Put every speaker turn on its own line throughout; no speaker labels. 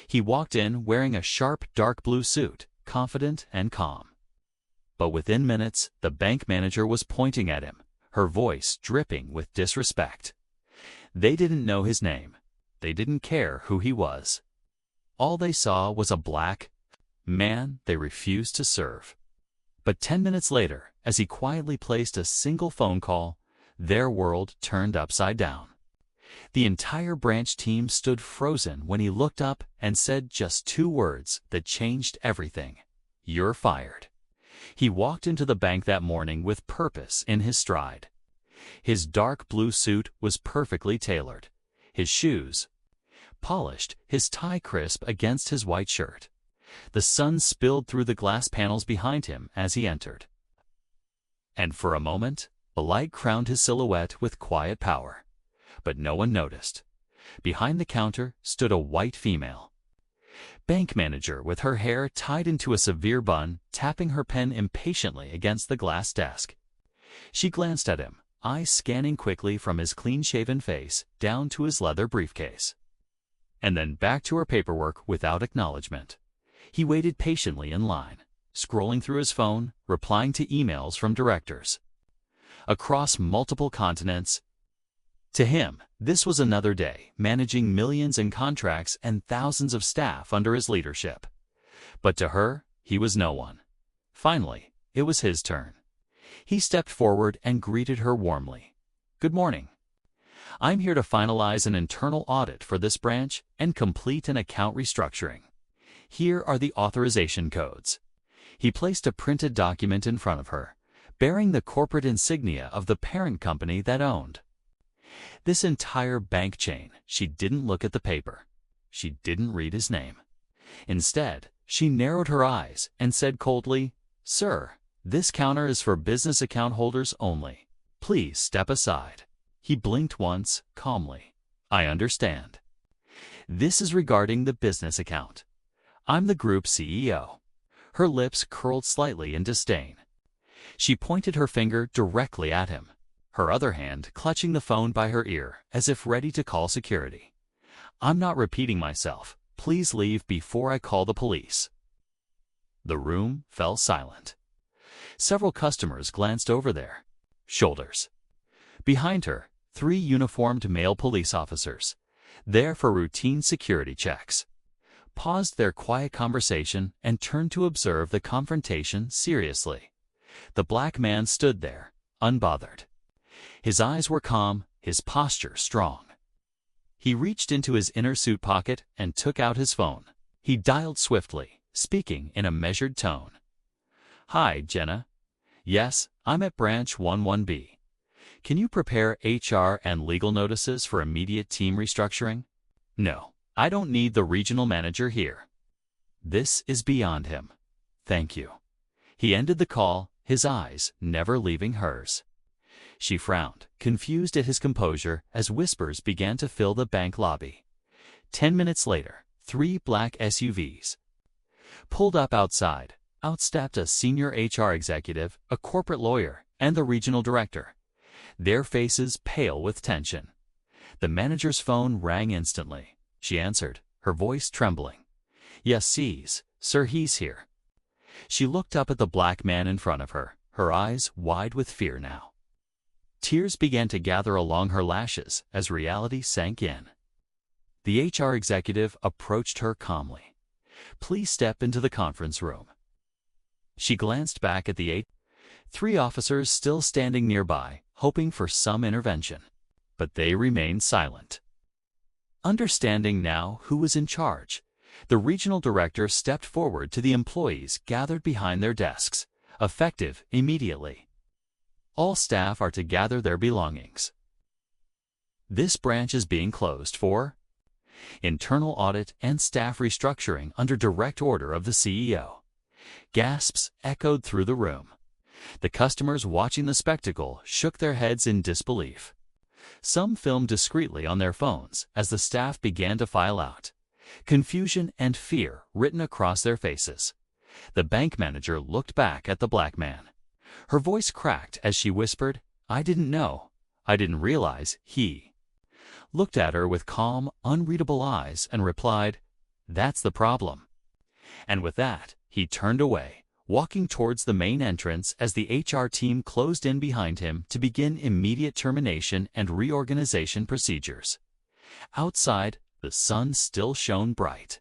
He walked in wearing a sharp dark blue suit, confident and calm. But within minutes, the bank manager was pointing at him, her voice dripping with disrespect. They didn't know his name. They didn't care who he was. All they saw was a black man they refused to serve. But 10 minutes later, as he quietly placed a single phone call, their world turned upside down. The entire branch team stood frozen when he looked up and said just 2 words that changed everything. "You're fired." He walked into the bank that morning with purpose in his stride. His dark blue suit was perfectly tailored, his shoes polished, his tie crisp against his white shirt. The sun spilled through the glass panels behind him as he entered. And for a moment, the light crowned his silhouette with quiet power. But no one noticed. Behind the counter stood a white female bank manager with her hair tied into a severe bun, tapping her pen impatiently against the glass desk. She glanced at him, eyes scanning quickly from his clean-shaven face down to his leather briefcase, and then back to her paperwork without acknowledgement. He waited patiently in line, scrolling through his phone, replying to emails from directors across multiple continents. To him, this was another day, managing millions in contracts and thousands of staff under his leadership. But to her, he was no one. Finally, it was his turn. He stepped forward and greeted her warmly. "Good morning. I'm here to finalize an internal audit for this branch and complete an account restructuring. Here are the authorization codes." He placed a printed document in front of her, bearing the corporate insignia of the parent company that owned this entire bank chain. She didn't look at the paper. She didn't read his name. Instead, she narrowed her eyes and said coldly, "Sir, this counter is for business account holders only. Please step aside." He blinked once, calmly. "I understand. This is regarding the business account. I'm the group CEO." Her lips curled slightly in disdain. She pointed her finger directly at him, her other hand clutching the phone by her ear as if ready to call security. "I'm not repeating myself. Please leave before I call the police." The room fell silent. Several customers glanced over their shoulders. Behind her, 3 uniformed male police officers, there for routine security checks, paused their quiet conversation and turned to observe the confrontation seriously. The black man stood there, unbothered. His eyes were calm, his posture strong. He reached into his inner suit pocket and took out his phone. He dialed swiftly, speaking in a measured tone. "Hi, Jenna. Yes, I'm at branch 11B. Can you prepare HR and legal notices for immediate team restructuring?" "No, I don't need the regional manager here. This is beyond him. Thank you." He ended the call, his eyes never leaving hers. She frowned, confused at his composure as whispers began to fill the bank lobby. 10 minutes later, 3 black SUVs pulled up outside. Out stepped a senior HR executive, a corporate lawyer, and the regional director, their faces pale with tension. The manager's phone rang instantly. She answered, her voice trembling. "Yes, sir, he's here." She looked up at the black man in front of her, her eyes wide with fear now. Tears began to gather along her lashes as reality sank in. The HR executive approached her calmly. "Please step into the conference room." She glanced back at the 3 officers still standing nearby, hoping for some intervention. But they remained silent. Understanding now who was in charge, the regional director stepped forward to the employees gathered behind their desks, effective immediately. All staff are to gather their belongings. This branch is being closed for internal audit and staff restructuring under direct order of the CEO. Gasps echoed through the room. The customers watching the spectacle shook their heads in disbelief. Some filmed discreetly on their phones as the staff began to file out, confusion and fear written across their faces. The bank manager looked back at the black man. Her voice cracked as she whispered, "I didn't know. I didn't realize." He looked at her with calm, unreadable eyes and replied, That's the problem. And with that, he turned away, walking towards the main entrance as the HR team closed in behind him to begin immediate termination and reorganization procedures. Outside, the sun still shone bright.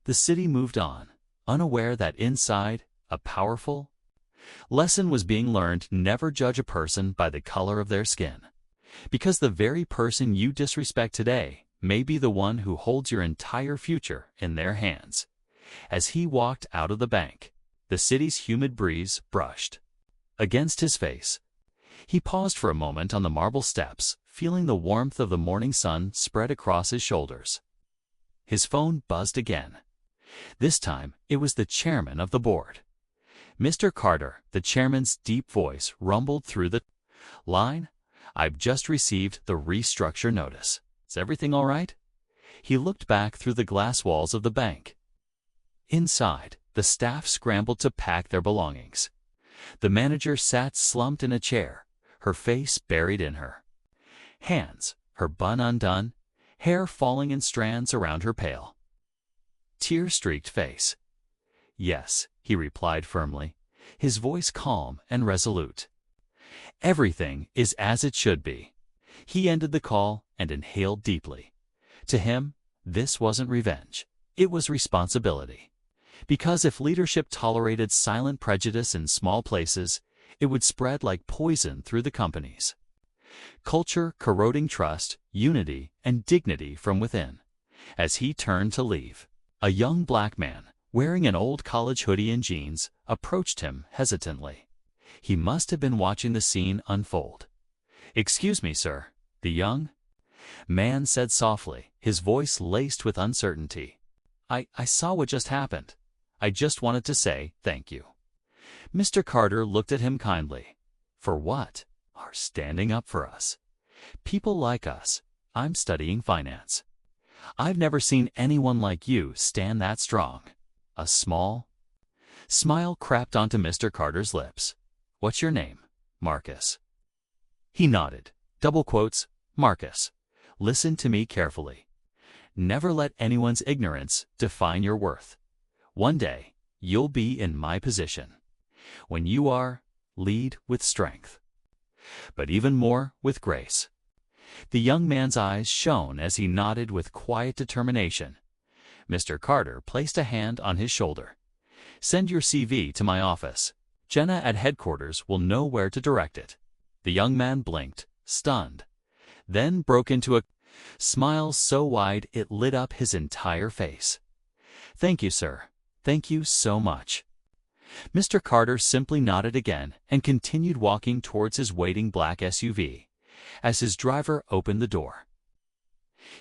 The city moved on, unaware that inside, a powerful lesson was being learned: never judge a person by the color of their skin. Because the very person you disrespect today may be the one who holds your entire future in their hands. As he walked out of the bank, the city's humid breeze brushed against his face. He paused for a moment on the marble steps, feeling the warmth of the morning sun spread across his shoulders. His phone buzzed again. This time, it was the chairman of the board. Mr. Carter, the chairman's deep voice rumbled through the line. "I've just received the restructure notice. Is everything all right?" He looked back through the glass walls of the bank. Inside, the staff scrambled to pack their belongings. The manager sat slumped in a chair, her face buried in her hands, her bun undone, hair falling in strands around her pale, tear-streaked face. "Yes," he replied firmly, his voice calm and resolute. "Everything is as it should be." He ended the call and inhaled deeply. To him, this wasn't revenge. It was responsibility. Because if leadership tolerated silent prejudice in small places, it would spread like poison through the companies. Culture corroding trust, unity, and dignity from within. As he turned to leave, a young black man, wearing an old college hoodie and jeans, approached him hesitantly. He must have been watching the scene unfold. "Excuse me, sir," the young man said softly, his voice laced with uncertainty. I saw what just happened. I just wanted to say thank you." Mr. Carter looked at him kindly. "For what?" "Are standing up for us. People like us. I'm studying finance. I've never seen anyone like you stand that strong." A small smile crept onto Mr. Carter's lips. "What's your name?" "Marcus." He nodded. Double quotes, "Marcus, listen to me carefully. Never let anyone's ignorance define your worth. One day, you'll be in my position. When you are, lead with strength, but even more with grace." The young man's eyes shone as he nodded with quiet determination. Mr. Carter placed a hand on his shoulder. "Send your CV to my office. Jenna at headquarters will know where to direct it." The young man blinked, stunned, then broke into a smile so wide it lit up his entire face. "Thank you, sir. Thank you so much." Mr. Carter simply nodded again and continued walking towards his waiting black SUV. As his driver opened the door,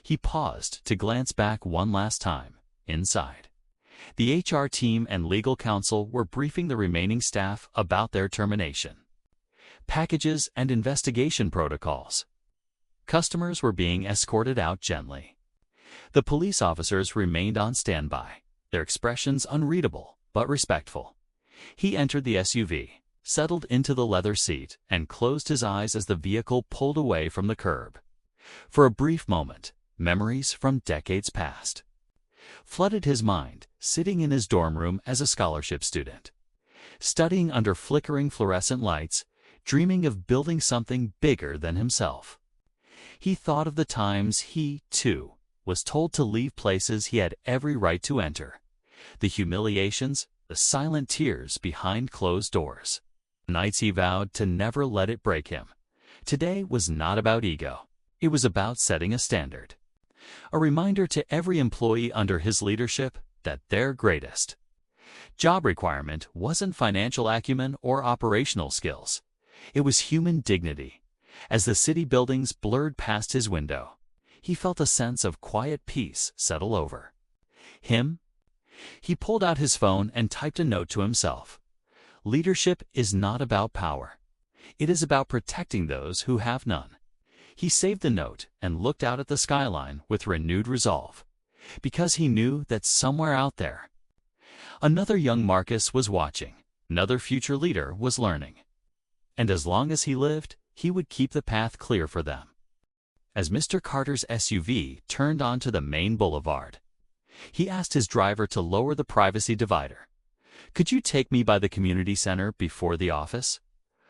he paused to glance back one last time. Inside, the HR team and legal counsel were briefing the remaining staff about their termination packages and investigation protocols. Customers were being escorted out gently. The police officers remained on standby, their expressions unreadable but respectful. He entered the SUV, settled into the leather seat, and closed his eyes as the vehicle pulled away from the curb. For a brief moment, memories from decades past flooded his mind, sitting in his dorm room as a scholarship student, studying under flickering fluorescent lights, dreaming of building something bigger than himself. He thought of the times he, too, was told to leave places he had every right to enter, the humiliations, the silent tears behind closed doors. Nights he vowed to never let it break him. Today was not about ego. It was about setting a standard. A reminder to every employee under his leadership that their greatest job requirement wasn't financial acumen or operational skills. It was human dignity. As the city buildings blurred past his window, he felt a sense of quiet peace settle over him. He pulled out his phone and typed a note to himself. Leadership is not about power. It is about protecting those who have none. He saved the note and looked out at the skyline with renewed resolve, because he knew that somewhere out there, another young Marcus was watching, another future leader was learning. And as long as he lived, he would keep the path clear for them. As Mr. Carter's SUV turned onto the main boulevard, He asked his driver to lower the privacy divider. "Could you take me by the community center before the office?"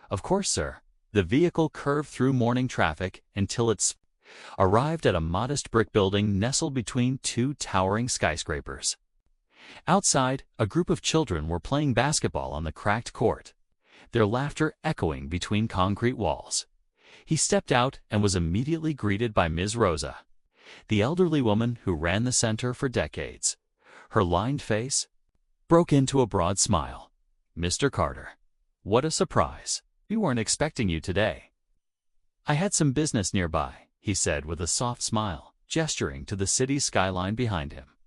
"Of course, sir." The vehicle curved through morning traffic until it arrived at a modest brick building nestled between two towering skyscrapers. Outside, a group of children were playing basketball on the cracked court, their laughter echoing between concrete walls. He stepped out and was immediately greeted by Ms. Rosa, the elderly woman who ran the center for decades. Her lined face broke into a broad smile. "Mr. Carter, what a surprise. We weren't expecting you today." "I had some business nearby," he said with a soft smile, gesturing to the city's skyline behind him.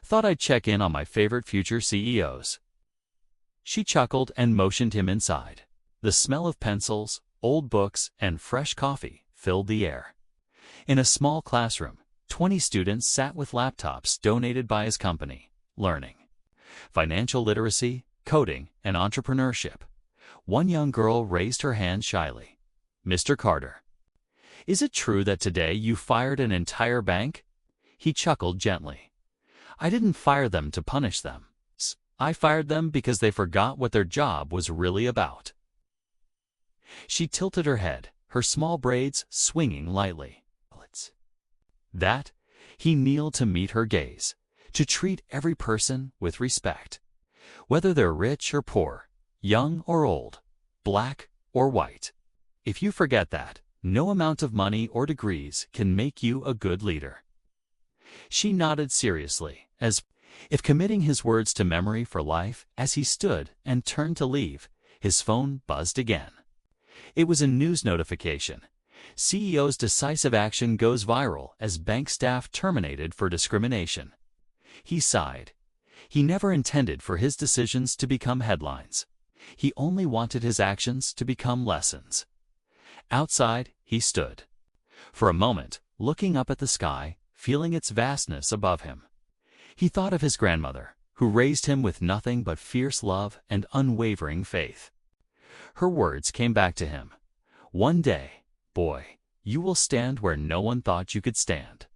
"Thought I'd check in on my favorite future CEOs." She chuckled and motioned him inside. The smell of pencils, old books, and fresh coffee filled the air. In a small classroom, 20 students sat with laptops donated by his company, learning financial literacy, coding, and entrepreneurship. One young girl raised her hand shyly. "Mr. Carter, is it true that today you fired an entire bank?" He chuckled gently. "I didn't fire them to punish them. I fired them because they forgot what their job was really about." She tilted her head, her small braids swinging lightly. That, he kneeled to meet her gaze, to treat every person with respect, whether they're rich or poor, young or old, black or white. If you forget that, no amount of money or degrees can make you a good leader. She nodded seriously, as if committing his words to memory for life. As he stood and turned to leave, his phone buzzed again. It was a news notification. CEO's decisive action goes viral as bank staff terminated for discrimination. He sighed. He never intended for his decisions to become headlines. He only wanted his actions to become lessons. Outside, he stood, for a moment, looking up at the sky, feeling its vastness above him. He thought of his grandmother, who raised him with nothing but fierce love and unwavering faith. Her words came back to him. "One day, boy, you will stand where no one thought you could stand.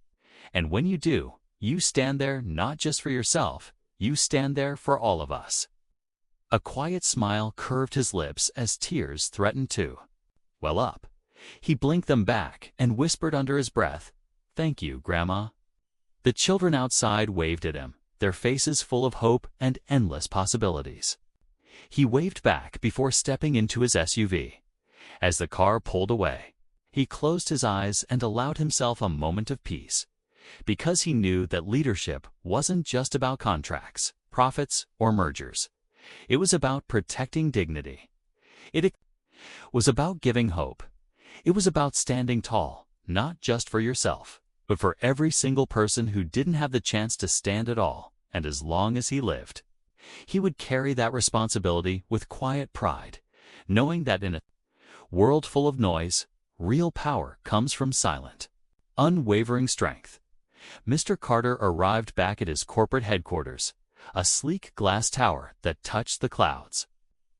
And when you do, you stand there not just for yourself, you stand there for all of us." A quiet smile curved his lips as tears threatened to well up. He blinked them back and whispered under his breath, "Thank you, Grandma." The children outside waved at him, their faces full of hope and endless possibilities. He waved back before stepping into his SUV. As the car pulled away, he closed his eyes and allowed himself a moment of peace, because he knew that leadership wasn't just about contracts, profits, or mergers. It was about protecting dignity. It was about giving hope. It was about standing tall, not just for yourself, but for every single person who didn't have the chance to stand at all. And as long as he lived, he would carry that responsibility with quiet pride, knowing that in a world full of noise, real power comes from silent, unwavering strength. Mr. Carter arrived back at his corporate headquarters, a sleek glass tower that touched the clouds.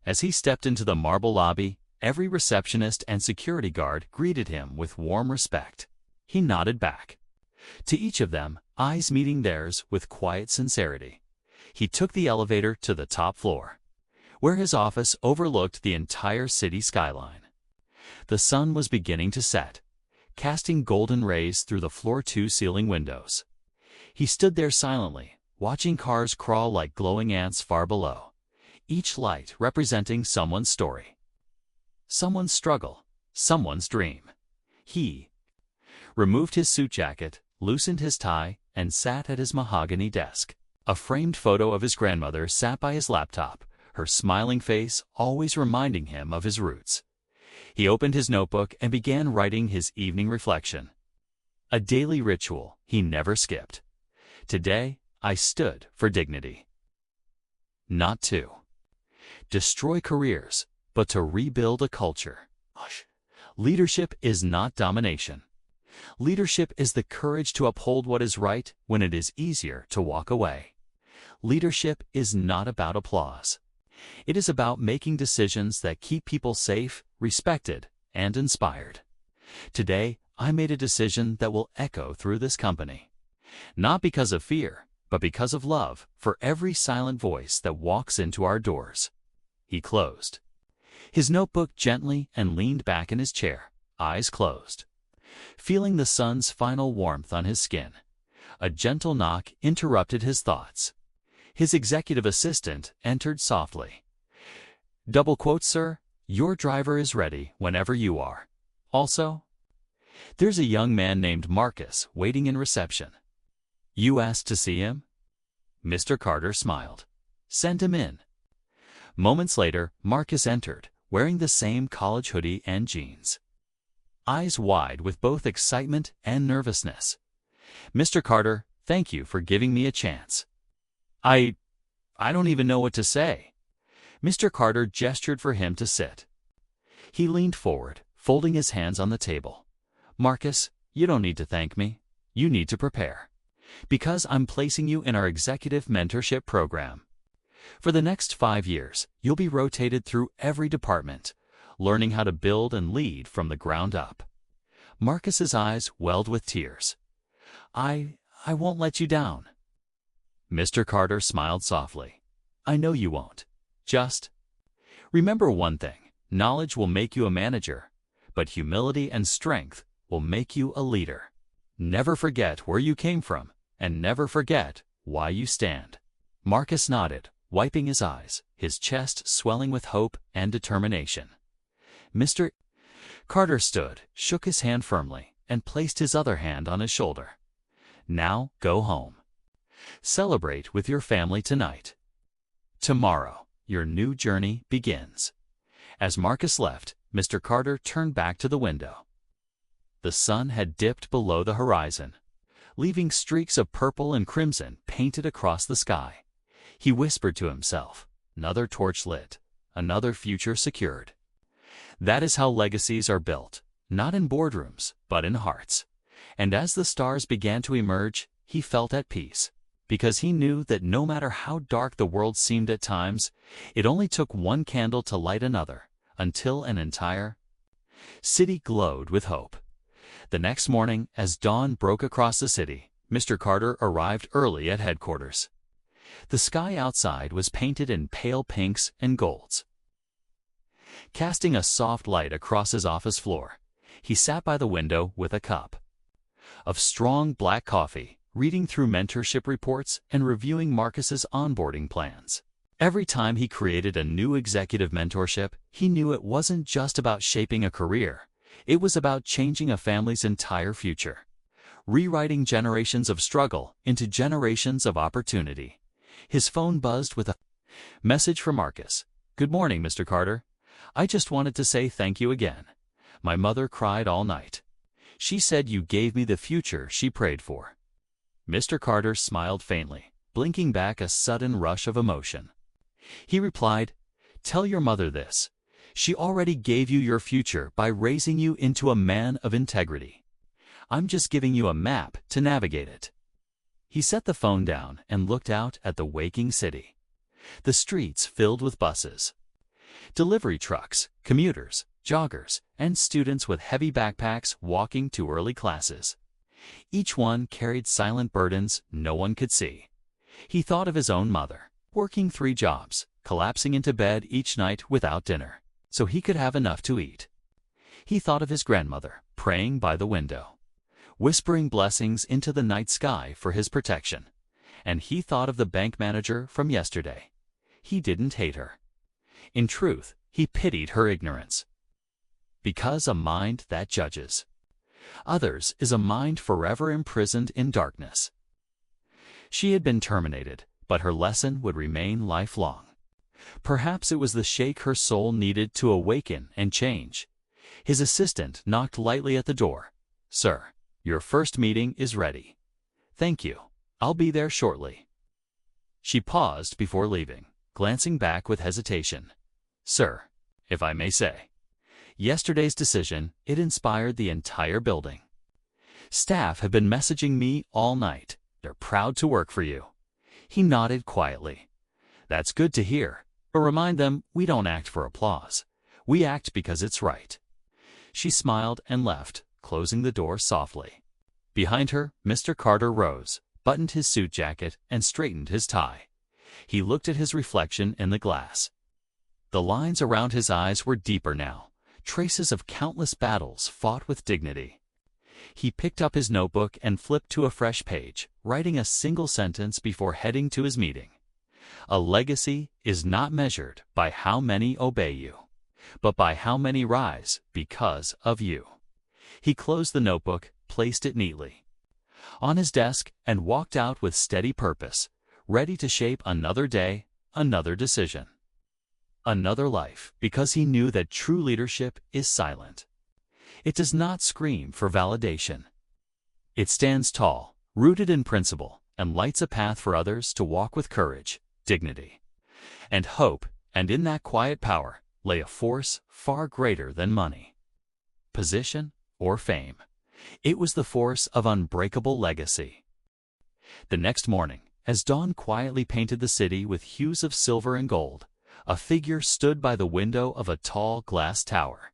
As he stepped into the marble lobby, every receptionist and security guard greeted him with warm respect. He nodded back, to each of them, eyes meeting theirs with quiet sincerity. He took the elevator to the top floor, where his office overlooked the entire city skyline. The sun was beginning to set, casting golden rays through the floor-to-ceiling windows. He stood there silently, watching cars crawl like glowing ants far below, each light representing someone's story, someone's struggle, someone's dream. He removed his suit jacket, loosened his tie, and sat at his mahogany desk. A framed photo of his grandmother sat by his laptop, her smiling face always reminding him of his roots. He opened his notebook and began writing his evening reflection. A daily ritual he never skipped. Today, I stood for dignity. Not to destroy careers, but to rebuild a culture. Leadership is not domination. Leadership is the courage to uphold what is right when it is easier to walk away. Leadership is not about applause. It is about making decisions that keep people safe, respected, and inspired. Today, I made a decision that will echo through this company. Not because of fear, but because of love for every silent voice that walks into our doors. He closed his notebook gently and leaned back in his chair, eyes closed, feeling the sun's final warmth on his skin. A gentle knock interrupted his thoughts. His executive assistant entered softly. "Double quote, sir, your driver is ready whenever you are. Also, there's a young man named Marcus waiting in reception. You asked to see him?" Mr. Carter smiled. "Send him in." Moments later, Marcus entered, wearing the same college hoodie and jeans, eyes wide with both excitement and nervousness. "Mr. Carter, thank you for giving me a chance." I don't even know what to say." Mr. Carter gestured for him to sit. He leaned forward, folding his hands on the table. "Marcus, you don't need to thank me. You need to prepare. Because I'm placing you in our executive mentorship program. For the next 5 years, you'll be rotated through every department, learning how to build and lead from the ground up." Marcus's eyes welled with tears. I won't let you down." Mr. Carter smiled softly. "I know you won't. Just remember one thing. Knowledge will make you a manager, but humility and strength will make you a leader. Never forget where you came from, and never forget why you stand." Marcus nodded, wiping his eyes, his chest swelling with hope and determination. Mr. Carter stood, shook his hand firmly, and placed his other hand on his shoulder. "Now go home. Celebrate with your family tonight. Tomorrow, your new journey begins." As Marcus left, Mr. Carter turned back to the window. The sun had dipped below the horizon, leaving streaks of purple and crimson painted across the sky. He whispered to himself, "Another torch lit, another future secured." That is how legacies are built, not in boardrooms, but in hearts. And as the stars began to emerge, he felt at peace, because he knew that no matter how dark the world seemed at times, it only took one candle to light another, until an entire city glowed with hope. The next morning, as dawn broke across the city, Mr. Carter arrived early at headquarters. The sky outside was painted in pale pinks and golds, casting a soft light across his office floor. He sat by the window with a cup of strong black coffee, reading through mentorship reports and reviewing Marcus's onboarding plans. Every time he created a new executive mentorship, he knew it wasn't just about shaping a career. It was about changing a family's entire future, rewriting generations of struggle into generations of opportunity. His phone buzzed with a message from Marcus. "Good morning, Mr. Carter. I just wanted to say thank you again. My mother cried all night. She said you gave me the future she prayed for." Mr. Carter smiled faintly, blinking back a sudden rush of emotion. He replied, "Tell your mother this. She already gave you your future by raising you into a man of integrity. I'm just giving you a map to navigate it." He set the phone down and looked out at the waking city. The streets filled with buses, delivery trucks, commuters, joggers, and students with heavy backpacks walking to early classes. Each one carried silent burdens no one could see. He thought of his own mother, working 3 jobs, collapsing into bed each night without dinner, so he could have enough to eat. He thought of his grandmother, praying by the window, whispering blessings into the night sky for his protection. And he thought of the bank manager from yesterday. He didn't hate her. In truth, he pitied her ignorance. Because a mind that judges others is a mind forever imprisoned in darkness. She had been terminated, but her lesson would remain lifelong. Perhaps it was the shake her soul needed to awaken and change. His assistant knocked lightly at the door. "Sir, your first meeting is ready." "Thank you. I'll be there shortly." She paused before leaving, glancing back with hesitation. "Sir, if I may say, yesterday's decision, it inspired the entire building. Staff have been messaging me all night. They're proud to work for you." He nodded quietly. "That's good to hear. But remind them we don't act for applause. We act because it's right." She smiled and left, closing the door softly. Behind her, Mr. Carter rose, buttoned his suit jacket, and straightened his tie. He looked at his reflection in the glass. The lines around his eyes were deeper now, traces of countless battles fought with dignity. He picked up his notebook and flipped to a fresh page, writing a single sentence before heading to his meeting. A legacy is not measured by how many obey you, but by how many rise because of you. He closed the notebook, placed it neatly on his desk, and walked out with steady purpose, ready to shape another day, another decision, another life, because he knew that true leadership is silent. It does not scream for validation. It stands tall, rooted in principle, and lights a path for others to walk with courage, dignity, and hope, and in that quiet power lay a force far greater than money, position, or fame. It was the force of unbreakable legacy. The next morning, as dawn quietly painted the city with hues of silver and gold, a figure stood by the window of a tall glass tower.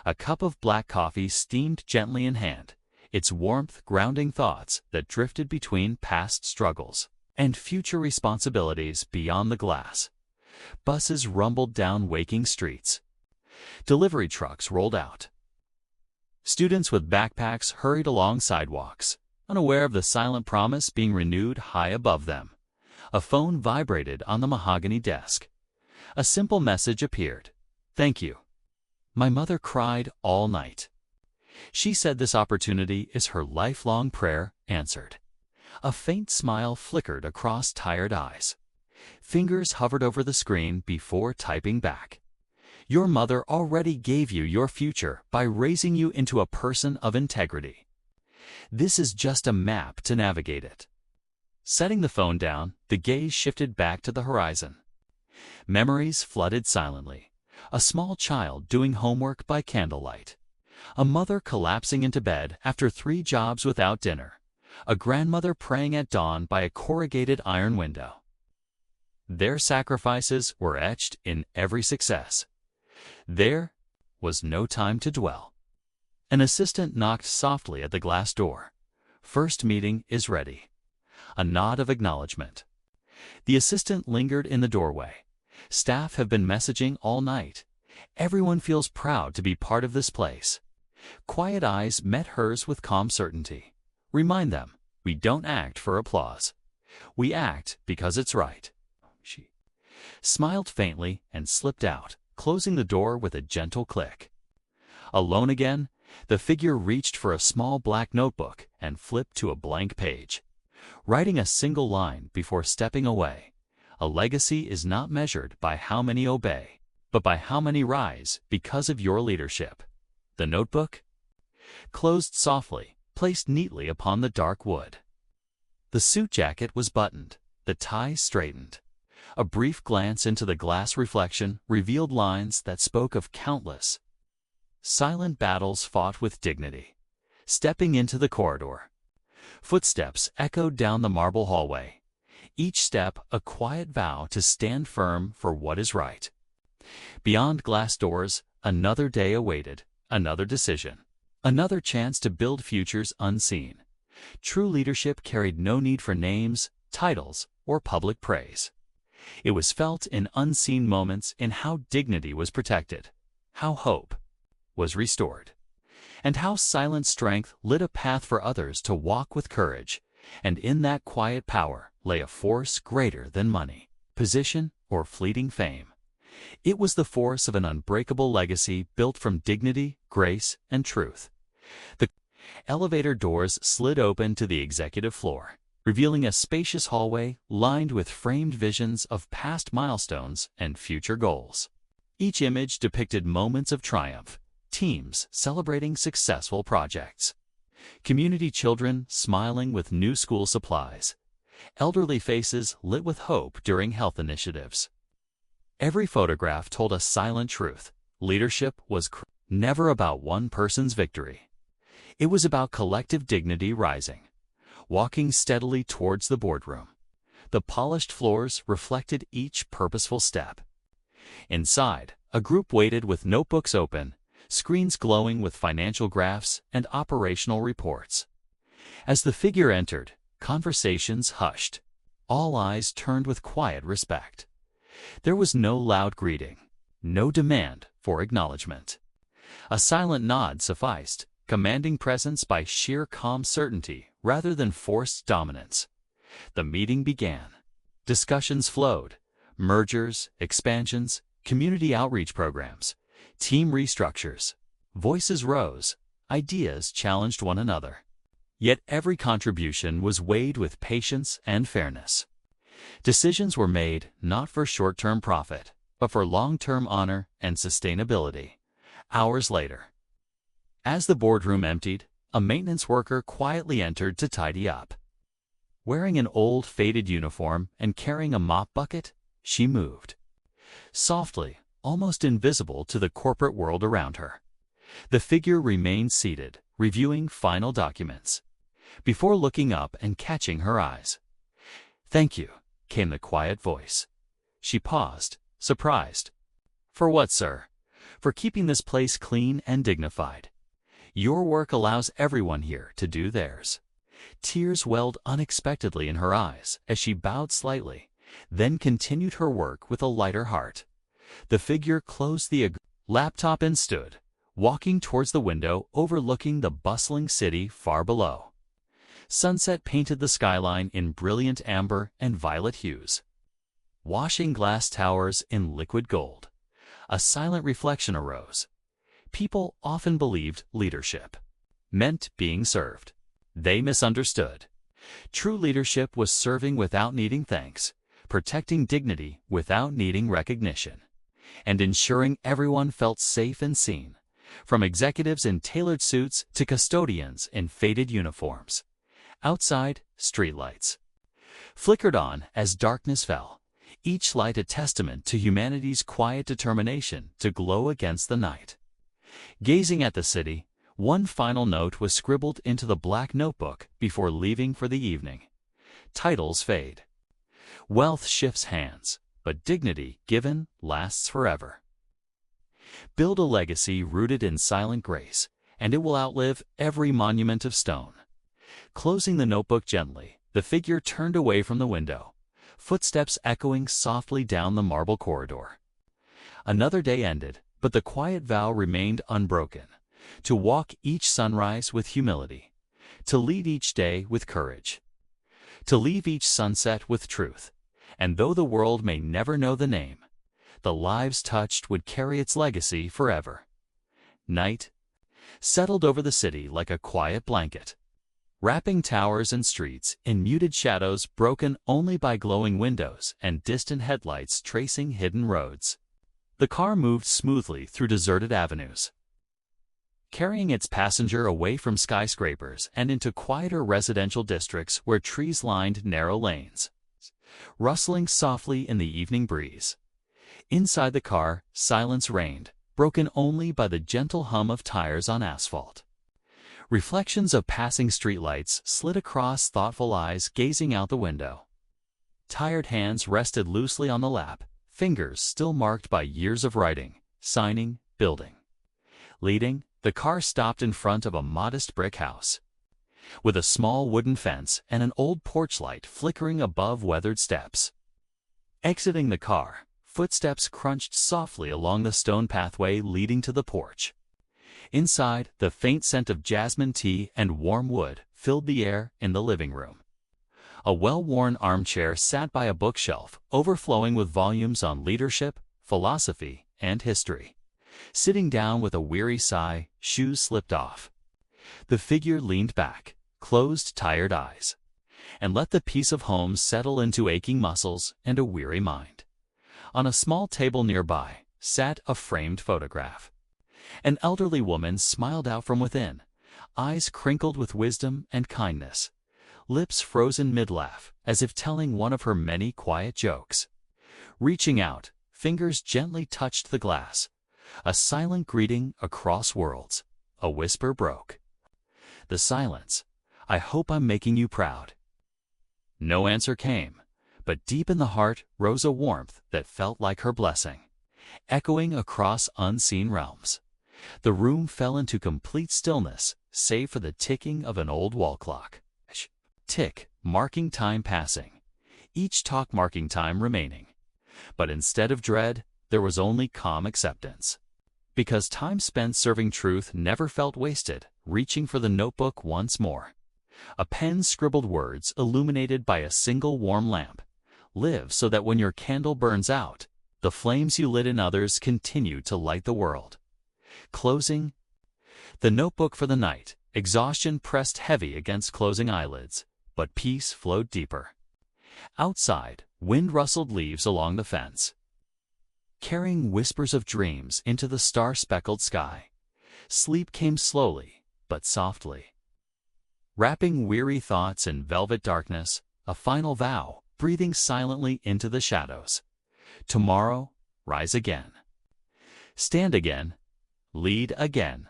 A cup of black coffee steamed gently in hand, its warmth grounding thoughts that drifted between past struggles and future responsibilities beyond the glass. Buses rumbled down waking streets. Delivery trucks rolled out. Students with backpacks hurried along sidewalks, unaware of the silent promise being renewed high above them. A phone vibrated on the mahogany desk. A simple message appeared. "Thank you. My mother cried all night. She said this opportunity is her lifelong prayer answered." A faint smile flickered across tired eyes. Fingers hovered over the screen before typing back. "Your mother already gave you your future by raising you into a person of integrity. This is just a map to navigate it." Setting the phone down, the gaze shifted back to the horizon. Memories flooded silently. A small child doing homework by candlelight. A mother collapsing into bed after 3 jobs without dinner. A grandmother praying at dawn by a corrugated iron window. Their sacrifices were etched in every success. There was no time to dwell. An assistant knocked softly at the glass door. "First meeting is ready." A nod of acknowledgement. The assistant lingered in the doorway. "Staff have been messaging all night. Everyone feels proud to be part of this place." Quiet eyes met hers with calm certainty. "Remind them, we don't act for applause. We act because it's right." She smiled faintly and slipped out, closing the door with a gentle click. Alone again, the figure reached for a small black notebook and flipped to a blank page, writing a single line before stepping away. A legacy is not measured by how many obey, but by how many rise because of your leadership. The notebook closed softly, placed neatly upon the dark wood. The suit jacket was buttoned, the tie straightened. A brief glance into the glass reflection revealed lines that spoke of countless silent battles fought with dignity. Stepping into the corridor, footsteps echoed down the marble hallway. Each step a quiet vow to stand firm for what is right. Beyond glass doors, another day awaited, another decision, another chance to build futures unseen. True leadership carried no need for names, titles, or public praise. It was felt in unseen moments, in how dignity was protected, how hope was restored, and how silent strength lit a path for others to walk with courage. And in that quiet power lay a force greater than money, position, or fleeting fame. It was the force of an unbreakable legacy built from dignity, grace, and truth. The elevator doors slid open to the executive floor, revealing a spacious hallway lined with framed visions of past milestones and future goals. Each image depicted moments of triumph, teams celebrating successful projects, community children smiling with new school supplies, elderly faces lit with hope during health initiatives. Every photograph told a silent truth. Leadership was never about one person's victory. It was about collective dignity rising, walking steadily towards the boardroom. The polished floors reflected each purposeful step. Inside, a group waited with notebooks open, screens glowing with financial graphs and operational reports. As the figure entered, Conversations hushed. All eyes turned with quiet respect. There was no loud greeting, no demand for acknowledgement. A silent nod sufficed, commanding presence by sheer calm certainty rather than forced dominance. The meeting began. Discussions flowed. Mergers, expansions, community outreach programs, team restructures. Voices rose. Ideas challenged one another. Yet every contribution was weighed with patience and fairness. Decisions were made not for short-term profit, but for long-term honor and sustainability. Hours later, as the boardroom emptied, a maintenance worker quietly entered to tidy up. Wearing an old, faded uniform and carrying a mop bucket, she moved. Softly, almost invisible to the corporate world around her. The figure remained seated, reviewing final documents, before looking up and catching her eyes. "Thank you," came the quiet voice. She paused, surprised. "For what, sir?" "For keeping this place clean and dignified. Your work allows everyone here to do theirs." Tears welled unexpectedly in her eyes as she bowed slightly, then continued her work with a lighter heart. The figure closed the laptop and stood, walking towards the window overlooking the bustling city far below. Sunset painted the skyline in brilliant amber and violet hues, washing glass towers in liquid gold. A silent reflection arose. People often believed leadership meant being served. They misunderstood. True leadership was serving without needing thanks, protecting dignity without needing recognition, and ensuring everyone felt safe and seen, from executives in tailored suits to custodians in faded uniforms. Outside, streetlights flickered on as darkness fell, each light a testament to humanity's quiet determination to glow against the night. Gazing at the city, one final note was scribbled into the black notebook before leaving for the evening. Titles fade. Wealth shifts hands, but dignity given lasts forever. Build a legacy rooted in silent grace, and it will outlive every monument of stone. Closing the notebook gently, the figure turned away from the window, footsteps echoing softly down the marble corridor. Another day ended, but the quiet vow remained unbroken. To walk each sunrise with humility, to lead each day with courage, to leave each sunset with truth, and though the world may never know the name, the lives touched would carry its legacy forever. Night settled over the city like a quiet blanket, wrapping towers and streets in muted shadows broken only by glowing windows and distant headlights tracing hidden roads. The car moved smoothly through deserted avenues, carrying its passenger away from skyscrapers and into quieter residential districts where trees lined narrow lanes, rustling softly in the evening breeze. Inside the car, silence reigned, broken only by the gentle hum of tires on asphalt. Reflections of passing streetlights slid across thoughtful eyes gazing out the window. Tired hands rested loosely on the lap, fingers still marked by years of writing, signing, building. Leading, the car stopped in front of a modest brick house, with a small wooden fence and an old porch light flickering above weathered steps. Exiting the car, footsteps crunched softly along the stone pathway leading to the porch. Inside, the faint scent of jasmine tea and warm wood filled the air in the living room. A well-worn armchair sat by a bookshelf, overflowing with volumes on leadership, philosophy, and history. Sitting down with a weary sigh, shoes slipped off. The figure leaned back, closed tired eyes, and let the peace of home settle into aching muscles and a weary mind. On a small table nearby sat a framed photograph. An elderly woman smiled out from within, eyes crinkled with wisdom and kindness, lips frozen mid-laugh as if telling one of her many quiet jokes. Reaching out, fingers gently touched the glass. A silent greeting across worlds. A whisper broke the silence. "I hope I'm making you proud." No answer came, but deep in the heart rose a warmth that felt like her blessing, echoing across unseen realms. The room fell into complete stillness, save for the ticking of an old wall clock. Tick marking time passing, each talk marking time remaining. But instead of dread, there was only calm acceptance. Because time spent serving truth never felt wasted, reaching for the notebook once more. A pen scribbled words illuminated by a single warm lamp. Live so that when your candle burns out, the flames you lit in others continue to light the world. Closing the notebook for the night. Exhaustion pressed heavy against closing eyelids, but peace flowed deeper. Outside, wind rustled leaves along the fence, carrying whispers of dreams into the star-speckled sky. Sleep came slowly, but softly, wrapping weary thoughts in velvet darkness, a final vow, breathing silently into the shadows. Tomorrow, rise again. Stand again. Lead again.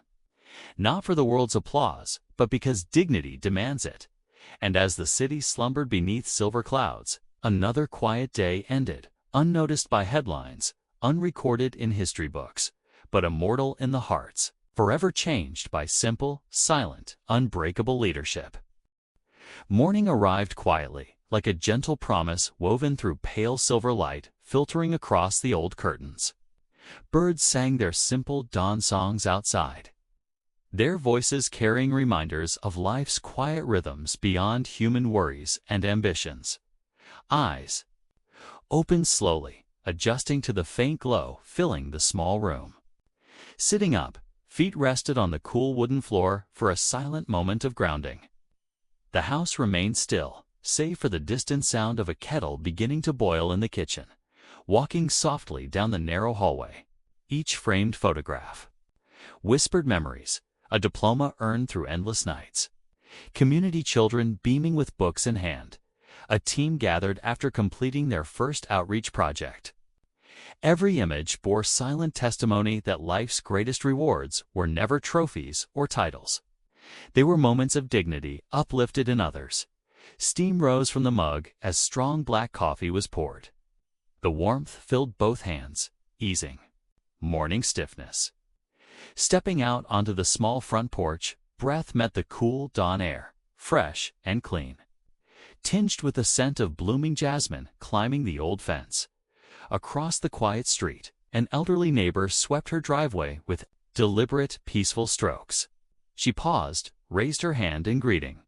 Not for the world's applause, but because dignity demands it. And as the city slumbered beneath silver clouds, another quiet day ended, unnoticed by headlines, unrecorded in history books, but immortal in the hearts, forever changed by simple, silent, unbreakable leadership. Morning arrived quietly, like a gentle promise woven through pale silver light filtering across the old curtains. Birds sang their simple dawn songs outside, their voices carrying reminders of life's quiet rhythms beyond human worries and ambitions. Eyes opened slowly, adjusting to the faint glow filling the small room. Sitting up, feet rested on the cool wooden floor for a silent moment of grounding. The house remained still, save for the distant sound of a kettle beginning to boil in the kitchen. Walking softly down the narrow hallway, each framed photograph, whispered memories, a diploma earned through endless nights, community children beaming with books in hand, a team gathered after completing their first outreach project. Every image bore silent testimony that life's greatest rewards were never trophies or titles. They were moments of dignity uplifted in others. Steam rose from the mug as strong black coffee was poured. The warmth filled both hands, easing morning stiffness. Stepping out onto the small front porch, breath met the cool dawn air, fresh and clean, tinged with the scent of blooming jasmine climbing the old fence. Across the quiet street, an elderly neighbor swept her driveway with deliberate, peaceful strokes. She paused, raised her hand in greeting.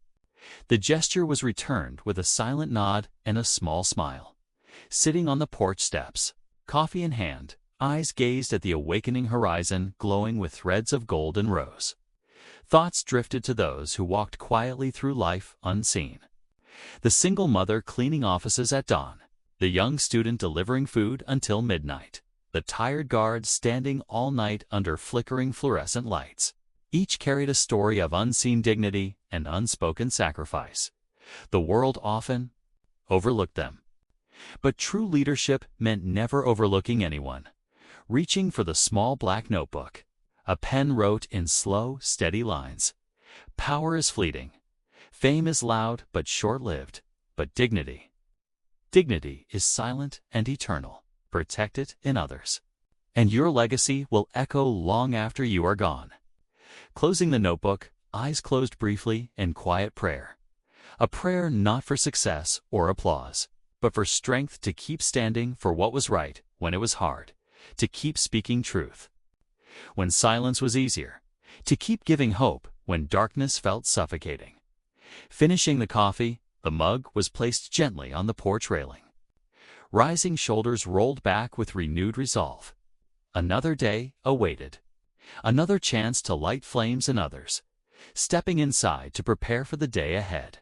The gesture was returned with a silent nod and a small smile. Sitting on the porch steps, coffee in hand, eyes gazed at the awakening horizon glowing with threads of gold and rose. Thoughts drifted to those who walked quietly through life unseen. The single mother cleaning offices at dawn, the young student delivering food until midnight, the tired guard standing all night under flickering fluorescent lights. Each carried a story of unseen dignity and unspoken sacrifice. The world often overlooked them. But true leadership meant never overlooking anyone. Reaching for the small black notebook, a pen wrote in slow, steady lines. Power is fleeting. Fame is loud but short-lived. But dignity is silent and eternal. Protect it in others, and your legacy will echo long after you are gone. Closing the notebook, eyes closed briefly in quiet prayer. A prayer not for success or applause, but for strength to keep standing for what was right when it was hard, to keep speaking truth when silence was easier, to keep giving hope when darkness felt suffocating. Finishing the coffee, the mug was placed gently on the porch railing. Rising shoulders rolled back with renewed resolve. Another day awaited. Another chance to light flames in others. Stepping inside to prepare for the day ahead.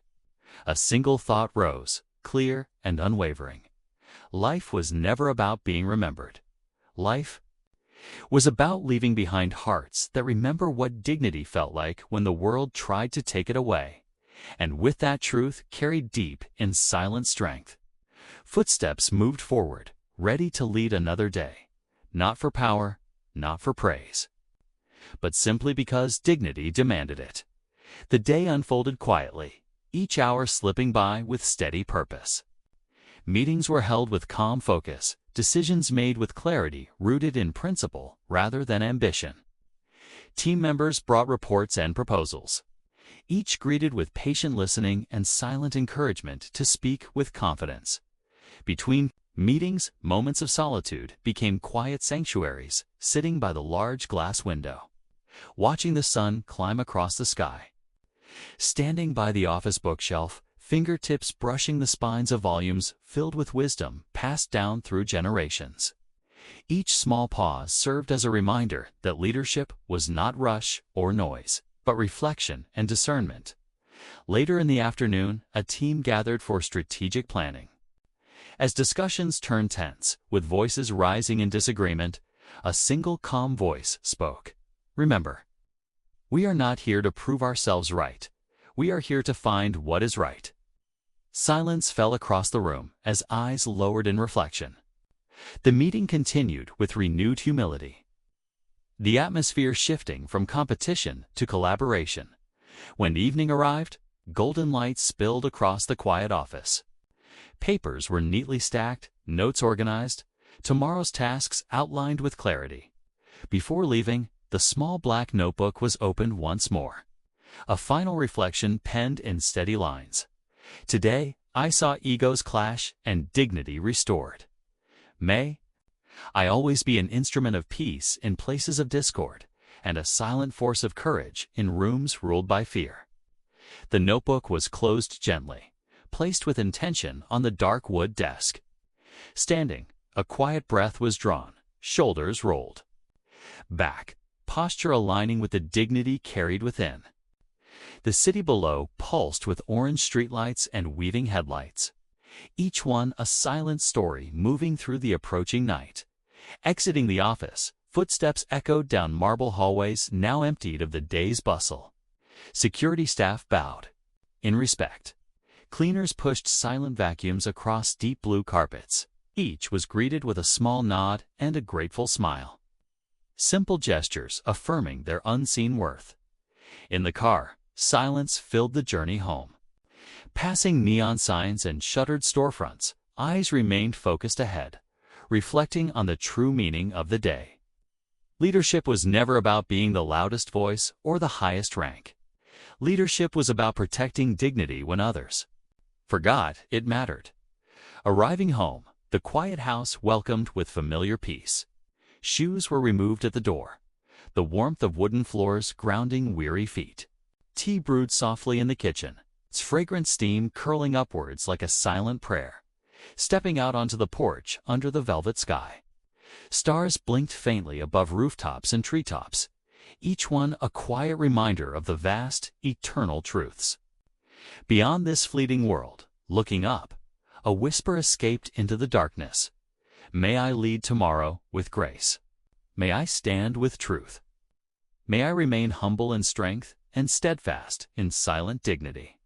A single thought rose, clear and unwavering. Life was never about being remembered. Life was about leaving behind hearts that remember what dignity felt like when the world tried to take it away, and with that truth carried deep in silent strength. Footsteps moved forward, ready to lead another day, not for power, not for praise, but simply because dignity demanded it. The day unfolded quietly, each hour slipping by with steady purpose. Meetings were held with calm focus, decisions made with clarity rooted in principle rather than ambition. Team members brought reports and proposals. each greeted with patient listening and silent encouragement to speak with confidence. Between meetings, moments of solitude became quiet sanctuaries, sitting by the large glass window, watching the sun climb across the sky. Standing by the office bookshelf, fingertips brushing the spines of volumes filled with wisdom passed down through generations. Each small pause served as a reminder that leadership was not rush or noise, but reflection and discernment. Later in the afternoon, a team gathered for strategic planning. As discussions turned tense, with voices rising in disagreement, a single calm voice spoke. "Remember, we are not here to prove ourselves right. We are here to find what is right." Silence fell across the room as eyes lowered in reflection. The meeting continued with renewed humility, the atmosphere shifting from competition to collaboration. When evening arrived, golden light spilled across the quiet office. Papers were neatly stacked, notes organized, tomorrow's tasks outlined with clarity. Before leaving, the small black notebook was opened once more. A final reflection penned in steady lines. "Today, I saw egos clash and dignity restored. May I always be an instrument of peace in places of discord, and a silent force of courage in rooms ruled by fear." The notebook was closed gently, placed with intention on the dark wood desk. Standing, a quiet breath was drawn, shoulders rolled back, posture aligning with the dignity carried within. The city below pulsed with orange streetlights and weaving headlights, each one a silent story moving through the approaching night. Exiting the office, footsteps echoed down marble hallways now emptied of the day's bustle. Security staff bowed in respect. Cleaners pushed silent vacuums across deep blue carpets. Each was greeted with a small nod and a grateful smile. Simple gestures affirming their unseen worth. In the car, silence filled the journey home. Passing neon signs and shuttered storefronts, eyes remained focused ahead, reflecting on the true meaning of the day. Leadership was never about being the loudest voice or the highest rank. Leadership was about protecting dignity when others forgot it mattered. Arriving home, the quiet house welcomed with familiar peace. Shoes were removed at the door, the warmth of wooden floors grounding weary feet. Tea brewed softly in the kitchen, its fragrant steam curling upwards like a silent prayer. Stepping out onto the porch under the velvet sky, stars blinked faintly above rooftops and treetops, each one a quiet reminder of the vast, eternal truths. Beyond this fleeting world, looking up, a whisper escaped into the darkness. "May I lead tomorrow with grace. May I stand with truth. May I remain humble in strength and steadfast in silent dignity."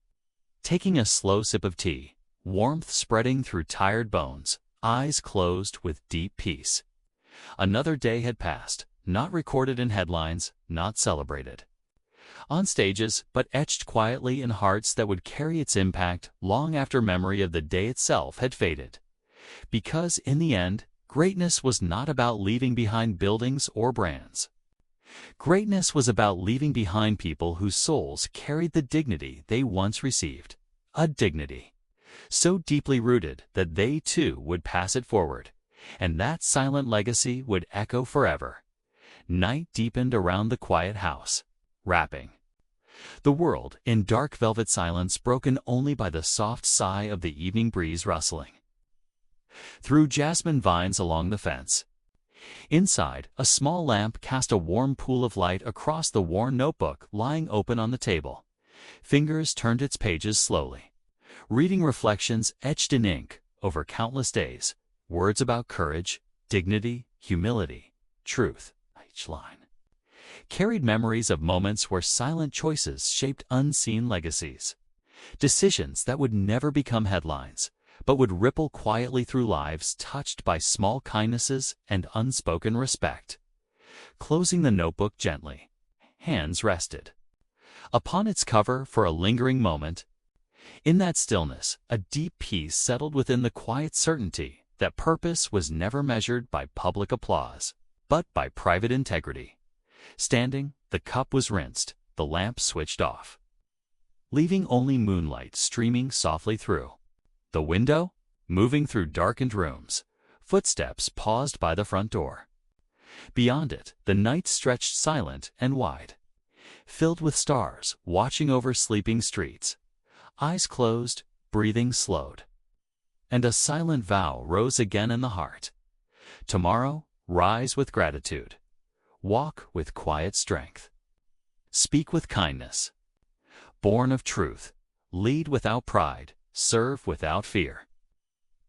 Taking a slow sip of tea, warmth spreading through tired bones, eyes closed with deep peace. Another day had passed, not recorded in headlines, not celebrated on stages, but etched quietly in hearts that would carry its impact long after memory of the day itself had faded. Because in the end, greatness was not about leaving behind buildings or brands. Greatness was about leaving behind people whose souls carried the dignity they once received, a dignity so deeply rooted that they too would pass it forward, and that silent legacy would echo forever. Night deepened around the quiet house, wrapping the world in dark velvet silence broken only by the soft sigh of the evening breeze rustling through jasmine vines along the fence. Inside, a small lamp cast a warm pool of light across the worn notebook lying open on the table. Fingers turned its pages slowly, reading reflections etched in ink over countless days, words about courage, dignity, humility, truth. Each line carried memories of moments where silent choices shaped unseen legacies, decisions that would never become headlines, but would ripple quietly through lives touched by small kindnesses and unspoken respect. Closing the notebook gently, hands rested upon its cover for a lingering moment. In that stillness, a deep peace settled within the quiet certainty that purpose was never measured by public applause, but by private integrity. Standing, the cup was rinsed, the lamp switched off. leaving only moonlight streaming softly through. The window, moving through darkened rooms, footsteps paused by the front door. Beyond it, the night stretched silent and wide, filled with stars watching over sleeping streets. Eyes closed, breathing slowed. And a silent vow rose again in the heart. Tomorrow, rise with gratitude. Walk with quiet strength. Speak with kindness. Born of truth, lead without pride, serve without fear.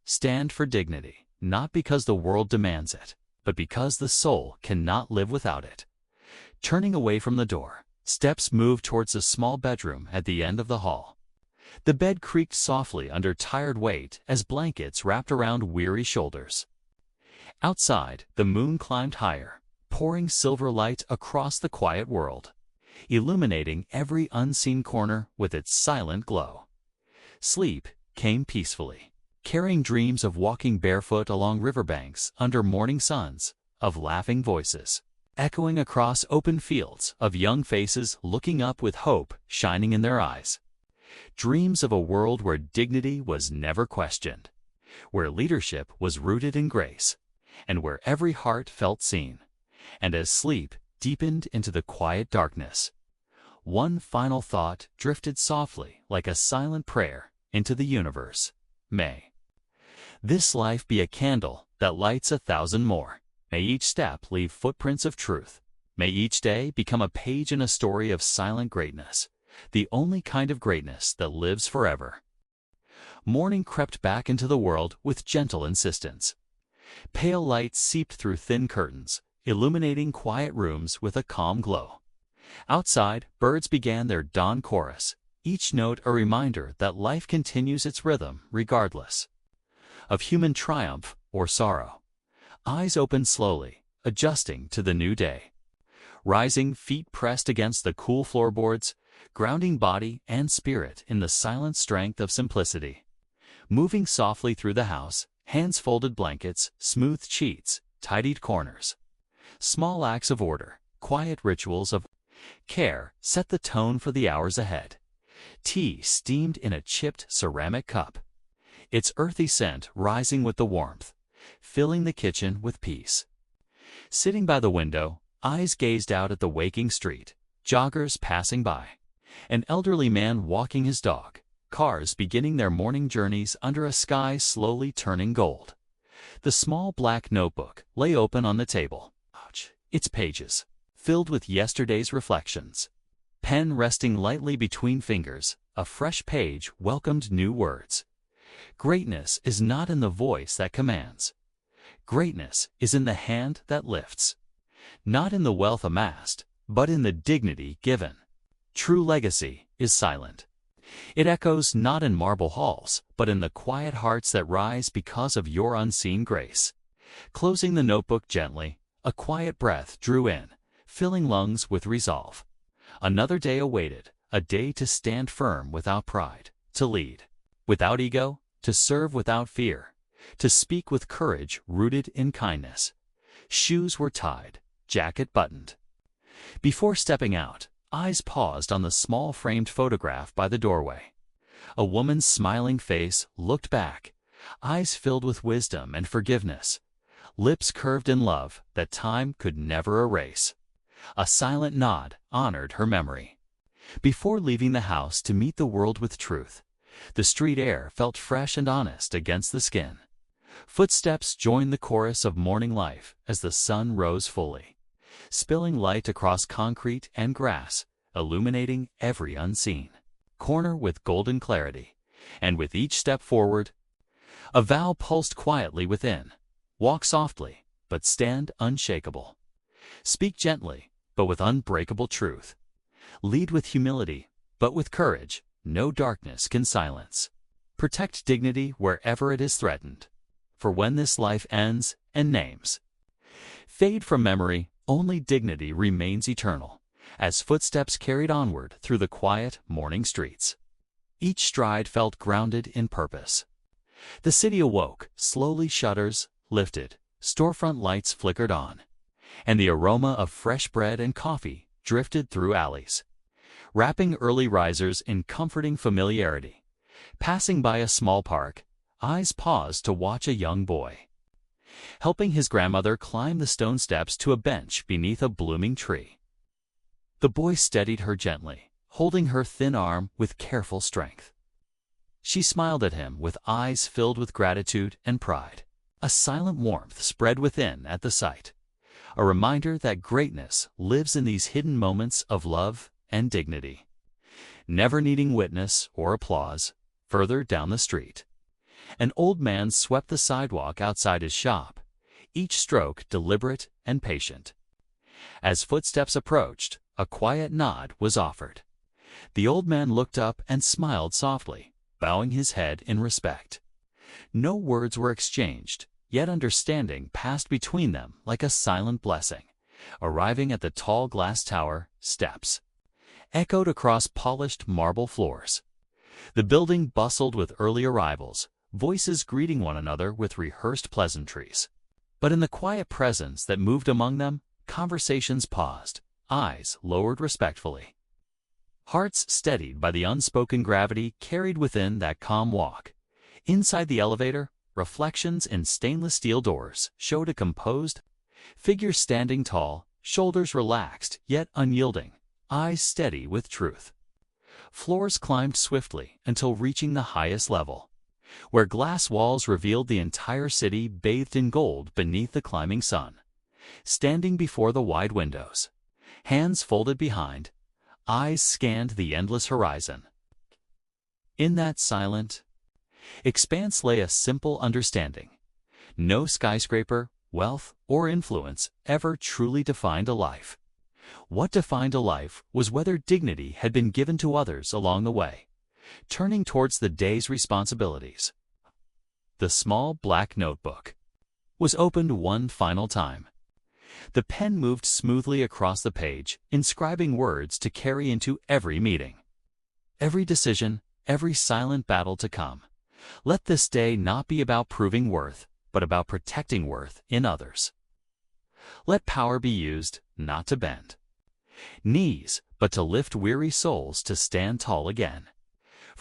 Stand for dignity, not because the world demands it, but because the soul cannot live without it. Turning away from the door, steps moved towards a small bedroom at the end of the hall. The bed creaked softly under tired weight as blankets wrapped around weary shoulders. Outside, the moon climbed higher, pouring silver light across the quiet world, illuminating every unseen corner with its silent glow. Sleep came peacefully, carrying dreams of walking barefoot along riverbanks under morning suns, of laughing voices echoing across open fields, of young faces looking up with hope shining in their eyes. Dreams of a world where dignity was never questioned, where leadership was rooted in grace, and where every heart felt seen. And as sleep deepened into the quiet darkness, one final thought drifted softly like a silent prayer into the universe. May this life be a candle that lights 1,000 more. May each step leave footprints of truth. May each day become a page in a story of silent greatness, the only kind of greatness that lives forever. Morning crept back into the world with gentle insistence. Pale light seeped through thin curtains, illuminating quiet rooms with a calm glow. Outside, birds began their dawn chorus, each note a reminder that life continues its rhythm regardless of human triumph or sorrow. Eyes opened slowly, adjusting to the new day. Rising, feet pressed against the cool floorboards, grounding body and spirit in the silent strength of simplicity. Moving softly through the house, hands folded blankets, smoothed sheets, tidied corners. Small acts of order, quiet rituals of care set the tone for the hours ahead. Tea steamed in a chipped ceramic cup, its earthy scent rising with the warmth, filling the kitchen with peace. Sitting by the window, eyes gazed out at the waking street, joggers passing by, an elderly man walking his dog, cars beginning their morning journeys under a sky slowly turning gold. The small black notebook lay open on the table, its pages filled with yesterday's reflections. Pen resting lightly between fingers, a fresh page welcomed new words. Greatness is not in the voice that commands. Greatness is in the hand that lifts. Not in the wealth amassed, but in the dignity given. True legacy is silent. It echoes not in marble halls, but in the quiet hearts that rise because of your unseen grace. Closing the notebook gently, a quiet breath drew in, filling lungs with resolve. Another day awaited, a day to stand firm without pride, to lead without ego, to serve without fear, to speak with courage rooted in kindness. Shoes were tied, jacket buttoned. Before stepping out, eyes paused on the small framed photograph by the doorway. A woman's smiling face looked back, eyes filled with wisdom and forgiveness, lips curved in love that time could never erase. A silent nod honored her memory. Before leaving the house to meet the world with truth, the street air felt fresh and honest against the skin. Footsteps joined the chorus of morning life as the sun rose fully, spilling light across concrete and grass, illuminating every unseen corner with golden clarity. And with each step forward, a vow pulsed quietly within. Walk softly, but stand unshakable. Speak gently, but with unbreakable truth. Lead with humility, but with courage no darkness can silence. Protect dignity wherever it is threatened. For when this life ends and names fade from memory, only dignity remains eternal, as footsteps carried onward through the quiet morning streets. Each stride felt grounded in purpose. The city awoke, slowly shutters lifted, storefront lights flickered on, and the aroma of fresh bread and coffee drifted through alleys. wrapping early risers in comforting familiarity. Passing by a small park, eyes paused to watch a young boy helping his grandmother climb the stone steps to a bench beneath a blooming tree. The boy steadied her gently, holding her thin arm with careful strength. She smiled at him with eyes filled with gratitude and pride. A silent warmth spread within at the sight, a reminder that greatness lives in these hidden moments of love and dignity. Never needing witness or applause, further down the street, an old man swept the sidewalk outside his shop, each stroke deliberate and patient. As footsteps approached, a quiet nod was offered. The old man looked up and smiled softly, bowing his head in respect. No words were exchanged, yet understanding passed between them like a silent blessing. Arriving at the tall glass tower, steps echoed across polished marble floors. The building bustled with early arrivals, voices greeting one another with rehearsed pleasantries. But in the quiet presence that moved among them, conversations paused, eyes lowered respectfully. Hearts steadied by the unspoken gravity carried within that calm walk. Inside the elevator, reflections in stainless steel doors showed a composed figure standing tall, shoulders relaxed yet unyielding, eyes steady with truth. Floors climbed swiftly until reaching the highest level, where glass walls revealed the entire city bathed in gold beneath the climbing sun. Standing before the wide windows, hands folded behind, eyes scanned the endless horizon. In that silent expanse lay a simple understanding. No skyscraper, wealth, or influence ever truly defined a life. What defined a life was whether dignity had been given to others along the way. Turning towards the day's responsibilities, the small black notebook was opened one final time. The pen moved smoothly across the page, inscribing words to carry into every meeting, every decision, every silent battle to come. Let this day not be about proving worth, but about protecting worth in others. Let power be used not to bend knees, but to lift weary souls to stand tall again.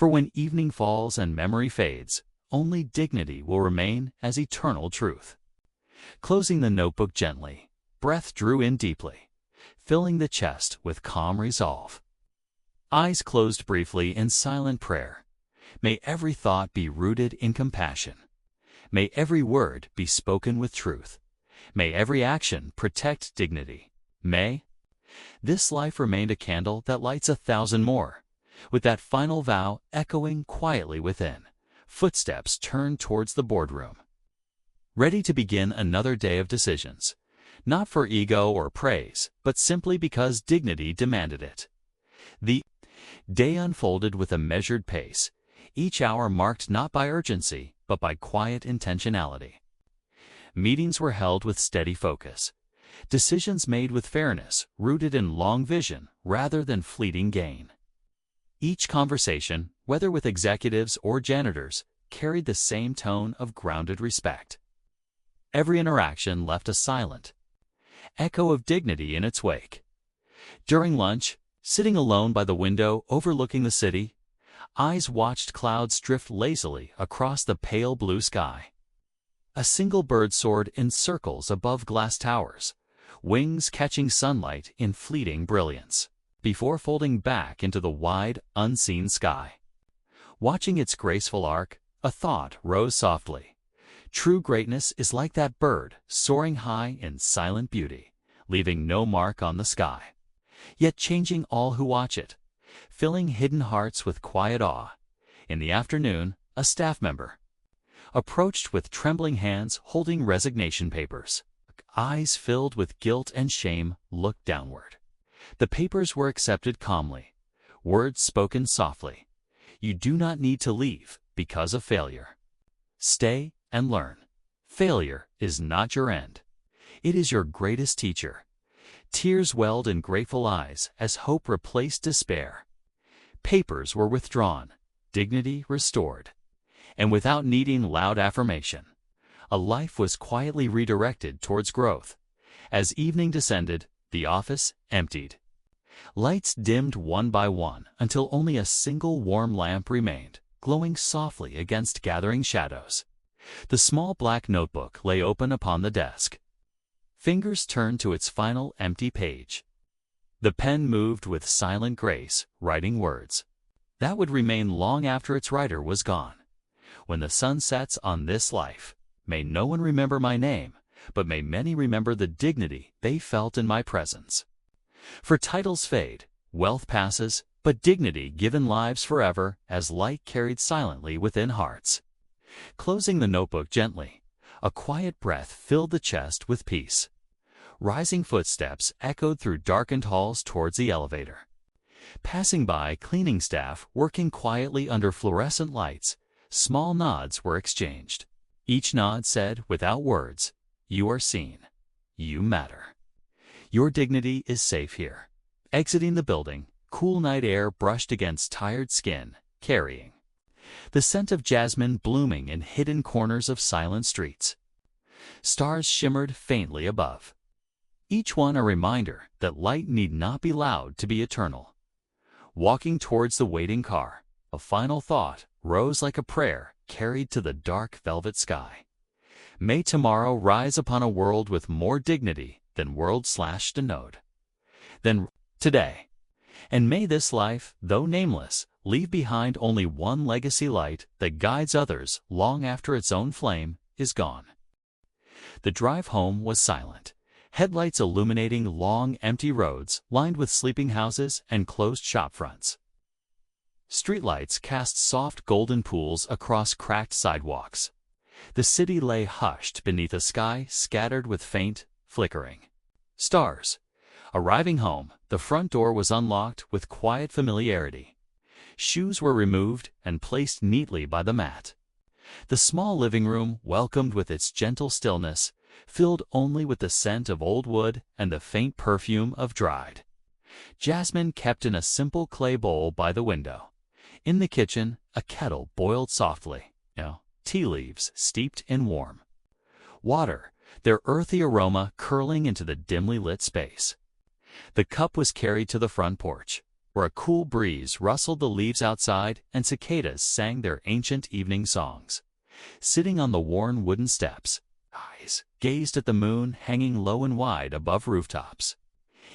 For when evening falls and memory fades, only dignity will remain as eternal truth. Closing the notebook gently, breath drew in deeply, filling the chest with calm resolve. Eyes closed briefly in silent prayer. May every thought be rooted in compassion. May every word be spoken with truth. May every action protect dignity. May this life remain a candle that lights 1,000 more. With that final vow echoing quietly within, footsteps turned towards the boardroom, ready to begin another day of decisions, not for ego or praise, but simply because dignity demanded it. The day unfolded with a measured pace, each hour marked not by urgency, but by quiet intentionality. Meetings were held with steady focus, decisions made with fairness, rooted in long vision rather than fleeting gain. Each conversation, whether with executives or janitors, carried the same tone of grounded respect. Every interaction left a silent echo of dignity in its wake. During lunch, sitting alone by the window overlooking the city, eyes watched clouds drift lazily across the pale blue sky. A single bird soared in circles above glass towers, wings catching sunlight in fleeting brilliance, before folding back into the wide, unseen sky. Watching its graceful arc, a thought rose softly. True greatness is like that bird, soaring high in silent beauty, leaving no mark on the sky, yet changing all who watch it, filling hidden hearts with quiet awe. In the afternoon, a staff member approached with trembling hands holding resignation papers. Eyes filled with guilt and shame looked downward. The papers were accepted calmly, words spoken softly. You do not need to leave because of failure. Stay and learn. Failure is not your end. It is your greatest teacher. Tears welled in grateful eyes as hope replaced despair. Papers were withdrawn, dignity restored, and without needing loud affirmation, a life was quietly redirected towards growth. As evening descended, the office emptied. Lights dimmed one by one until only a single warm lamp remained, glowing softly against gathering shadows. The small black notebook lay open upon the desk. Fingers turned to its final empty page. The pen moved with silent grace, writing words that would remain long after its writer was gone. When the sun sets on this life, may no one remember my name, but may many remember the dignity they felt in my presence. For titles fade, wealth passes, but dignity given lives forever as light carried silently within hearts. Closing the notebook gently, a quiet breath filled the chest with peace. Rising footsteps echoed through darkened halls towards the elevator. Passing by cleaning staff working quietly under fluorescent lights, small nods were exchanged. Each nod said, without words, "You are seen. You matter. Your dignity is safe here." Exiting the building, cool night air brushed against tired skin, carrying the scent of jasmine blooming in hidden corners of silent streets. Stars shimmered faintly above, each one a reminder that light need not be loud to be eternal. Walking towards the waiting car, a final thought rose like a prayer carried to the dark velvet sky. May tomorrow rise upon a world with more dignity than world/denode than today. And may this life, though nameless, leave behind only one legacy light that guides others long after its own flame is gone. The drive home was silent, headlights illuminating long, empty roads lined with sleeping houses and closed shop fronts. Streetlights cast soft golden pools across cracked sidewalks. The city lay hushed beneath a sky scattered with faint, flickering stars. Arriving home, the front door was unlocked with quiet familiarity. Shoes were removed and placed neatly by the mat. The small living room welcomed with its gentle stillness, filled only with the scent of old wood and the faint perfume of dried jasmine kept in a simple clay bowl by the window. In the kitchen, a kettle boiled softly, tea leaves steeped in warm water, their earthy aroma curling into the dimly lit space. The cup was carried to the front porch, where a cool breeze rustled the leaves outside and cicadas sang their ancient evening songs. Sitting on the worn wooden steps, eyes gazed at the moon hanging low and wide above rooftops.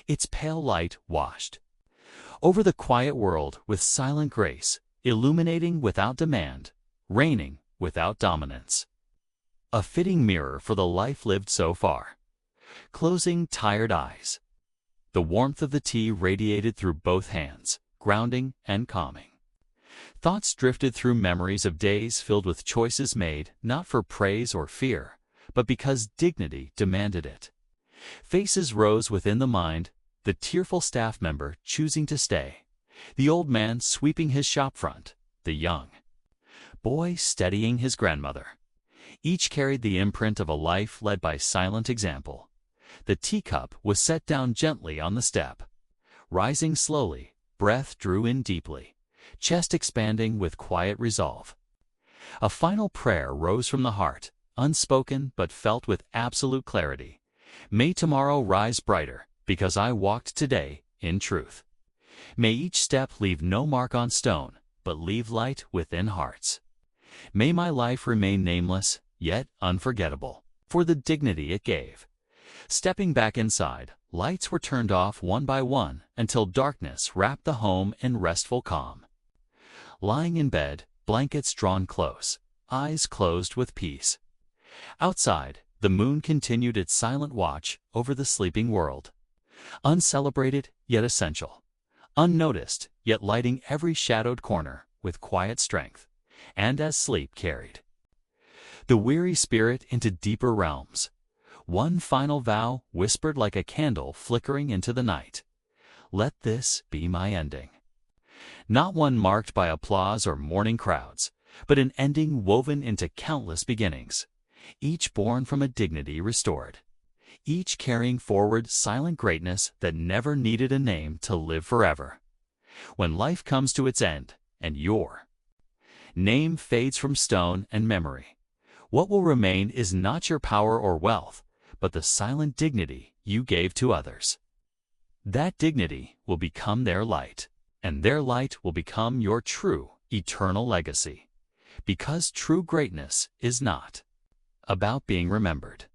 Its pale light washed over the quiet world with silent grace, illuminating without demand, reigning without dominance. A fitting mirror for the life lived so far. Closing tired eyes, the warmth of the tea radiated through both hands, grounding and calming. Thoughts drifted through memories of days filled with choices made not for praise or fear, but because dignity demanded it. Faces rose within the mind, the tearful staff member choosing to stay, the old man sweeping his shop front, the young boy steadying his grandmother. Each carried the imprint of a life led by silent example. The teacup was set down gently on the step. Rising slowly, breath drew in deeply, chest expanding with quiet resolve. A final prayer rose from the heart, unspoken but felt with absolute clarity. May tomorrow rise brighter, because I walked today in truth. May each step leave no mark on stone, but leave light within hearts. May my life remain nameless, yet unforgettable, for the dignity it gave. Stepping back inside, lights were turned off one by one until darkness wrapped the home in restful calm. Lying in bed, blankets drawn close, eyes closed with peace. Outside, the moon continued its silent watch over the sleeping world. Uncelebrated, yet essential. Unnoticed, yet lighting every shadowed corner with quiet strength. And as sleep carried the weary spirit into deeper realms, one final vow whispered like a candle flickering into the night. Let this be my ending. Not one marked by applause or mourning crowds, but an ending woven into countless beginnings, each born from a dignity restored, each carrying forward silent greatness that never needed a name to live forever. When life comes to its end, and your name fades from stone and memory, what will remain is not your power or wealth, but the silent dignity you gave to others. That dignity will become their light, and their light will become your true, eternal legacy. Because true greatness is not about being remembered.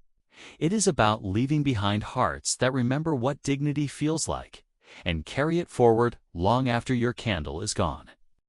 It is about leaving behind hearts that remember what dignity feels like and carry it forward long after your candle is gone.